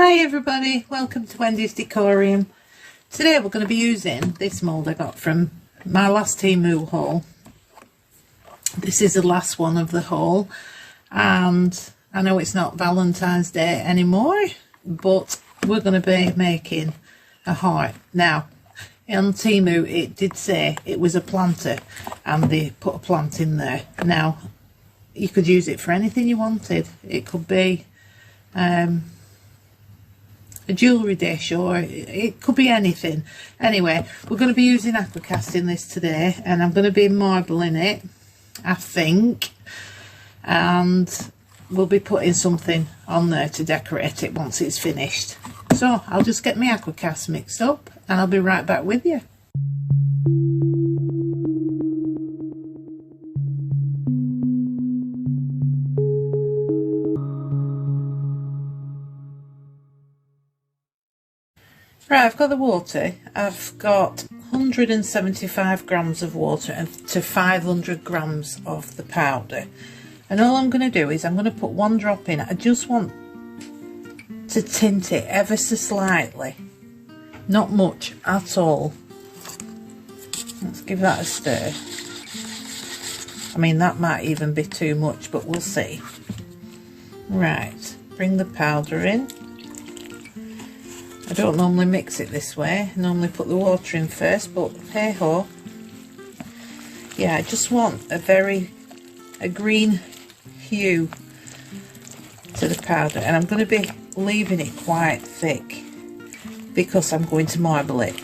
Hi everybody, welcome to Wendy's Decorium. Today we're going to be using this mould I got from my last Temu haul. This is the last one of the haul, and I know it's not Valentine's Day anymore, but we're going to be making a heart. Now, on Temu it did say it was a planter and they put a plant in there. Now, you could use it for anything you wanted. It could be a jewellery dish, or it could be anything. Anyway, we're going to be using Aquacast in this today, and I'm going to be marbling it, I think, and we'll be putting something on there to decorate it once it's finished. So I'll just get my Aquacast mixed up and I'll be right back with you. Right, I've got the water. I've got 175 grams of water and to 500 grams of the powder. And all I'm going to do is I'm going to put one drop in. I just want to tint it ever so slightly. Not much at all. Let's give that a stir. I mean, that might even be too much, but we'll see. Right, bring the powder in. I don't normally mix it this way. I normally put the water in first, but hey ho. Yeah, I just want a green hue to the powder, and I'm going to be leaving it quite thick because I'm going to marble it.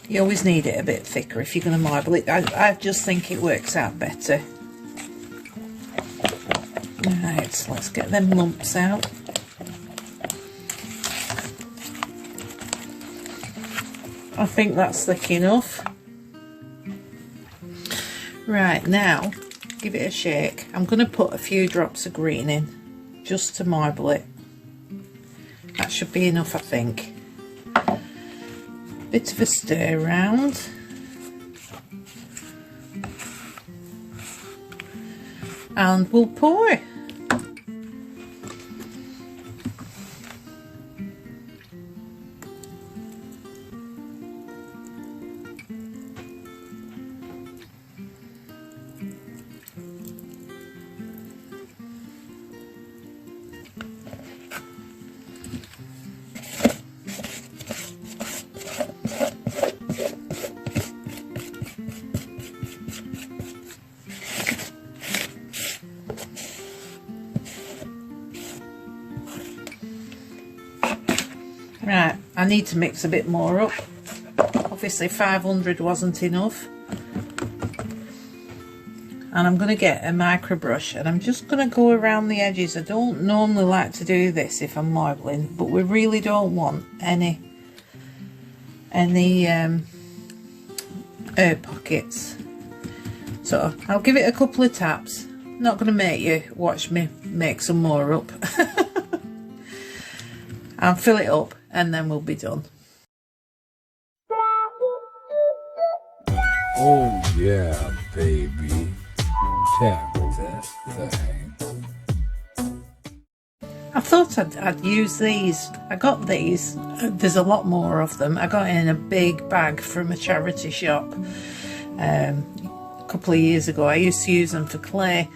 You always need it a bit thicker if you're going to marble it. I just think it works out better. Right, so let's get them lumps out. I think that's thick enough. Right, now give it a shake. I'm going to put a few drops of green in just to marble it. That should be enough, I think. Bit of a stir around. And we'll pour. Right, I need to mix a bit more up. Obviously 500 wasn't enough. And I'm going to get a micro brush and I'm just going to go around the edges. I don't normally like to do this if I'm marbling, but we really don't want any air pockets. So I'll give it a couple of taps. Not going to make you watch me make some more up. I'll fill it up and then we'll be done. Oh yeah, baby. Tap that thing. I thought I'd use these. I got these. There's a lot more of them. I got in a big bag from a charity shop a couple of years ago. I used to use them for clay.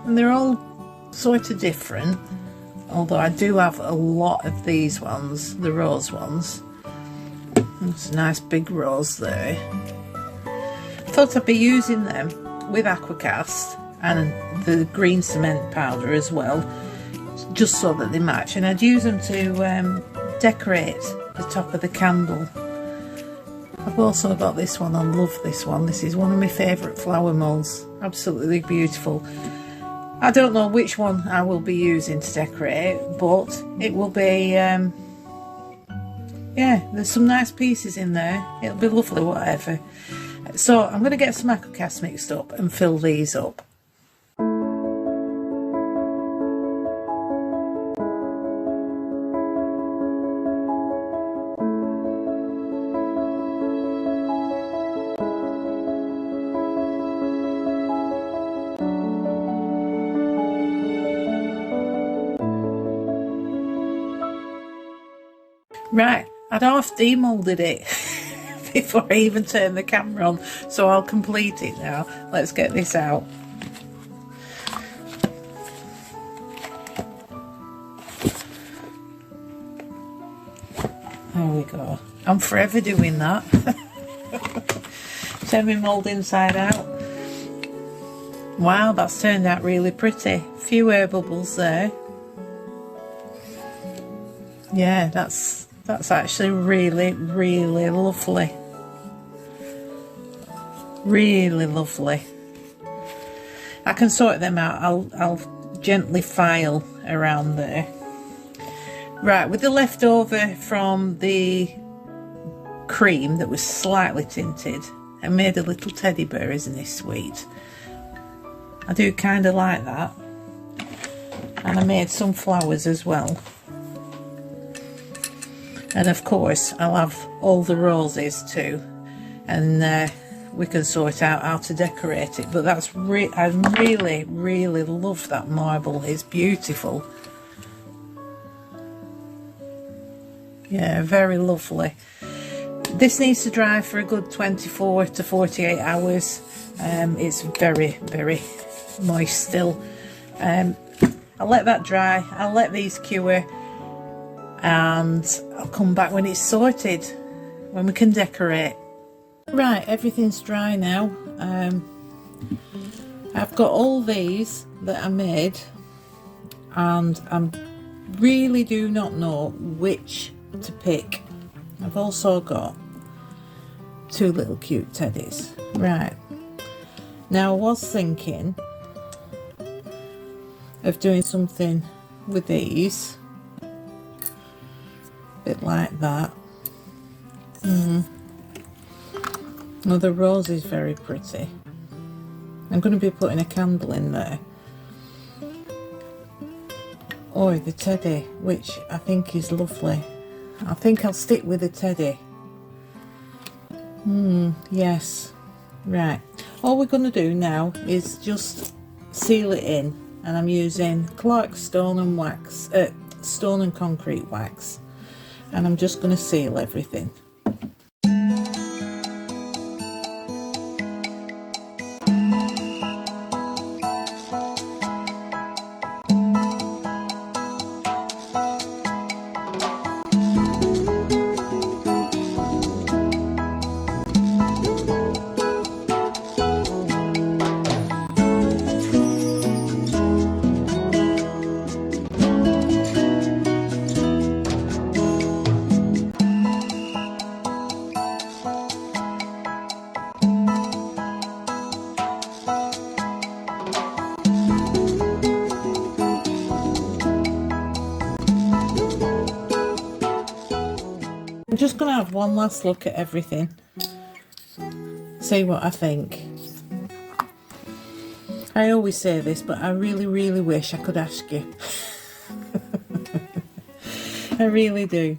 And they're all sort of different. Although I do have a lot of these ones, the rose ones. There's a nice big rose there. I thought I'd be using them with Aquacast and the green cement powder as well, just so that they match. And I'd use them to decorate the top of the candle. I've also got this one. I love this one. This is one of my favourite flower moulds. Absolutely beautiful. I don't know which one I will be using to decorate, but it will be, yeah, there's some nice pieces in there. It'll be lovely, whatever. So I'm going to get some Aquacast mixed up and fill these up. Right, I'd half demoulded it before I even turned the camera on, so I'll complete it now. Let's get this out. There we go. I'm forever doing that. Turn my mould inside out. Wow, that's turned out really pretty. Few air bubbles there. Yeah, that's actually really, really lovely. Really lovely. I can sort them out. I'll gently file around there. Right, with the leftover from the cream that was slightly tinted, I made a little teddy bear. Isn't he sweet? I do kind of like that. And I made some flowers as well. And of course I'll have all the roses too, and we can sort out how to decorate it. But that's I really, really love that marble. It's beautiful. Yeah, very lovely. This needs to dry for a good 24 to 48 hours. It's very, very moist still. I'll let that dry. I'll let these cure, and I'll come back when it's sorted, when we can decorate. Right, everything's dry now. I've got all these that I made, and I really do not know which to pick. I've also got two little cute teddies. Right, now I was thinking of doing something with these, a bit like that. Well, the rose is very pretty. I'm going to be putting a candle in there. Oh, the teddy, which I think is lovely. I think I'll stick with the teddy. Yes. Right. All we're going to do now is just seal it in, and I'm using Clark's stone and concrete wax, and I'm just going to seal everything. I'm just going to have one last look at everything, see what I think. I always say this, but I really, really wish I could ask you. I really do.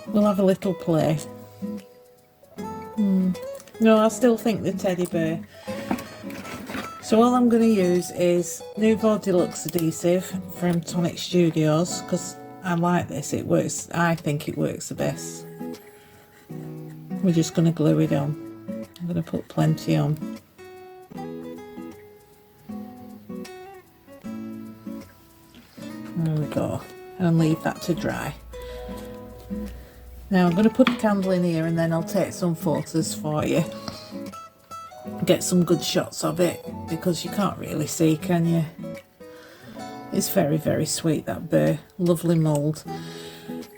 We'll have a little play. No, I still think the teddy bear. So all I'm going to use is Nouveau Deluxe adhesive from Tonic Studios, because I like this. It works. I think it works the best. We're just going to glue it on. I'm going to put plenty on. There we go. And leave that to dry. Now I'm going to put a candle in here, and then I'll take some photos for you. Get some good shots of it, because you can't really see, can you? It's very, very sweet, that bear. Lovely mould.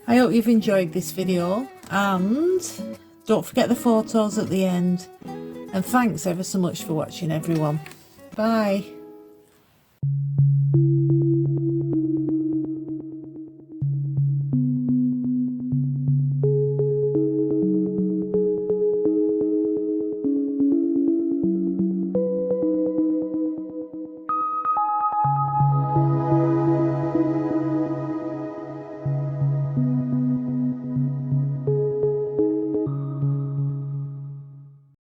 I hope you've enjoyed this video, and don't forget the photos at the end. And thanks ever so much for watching, everyone. Bye.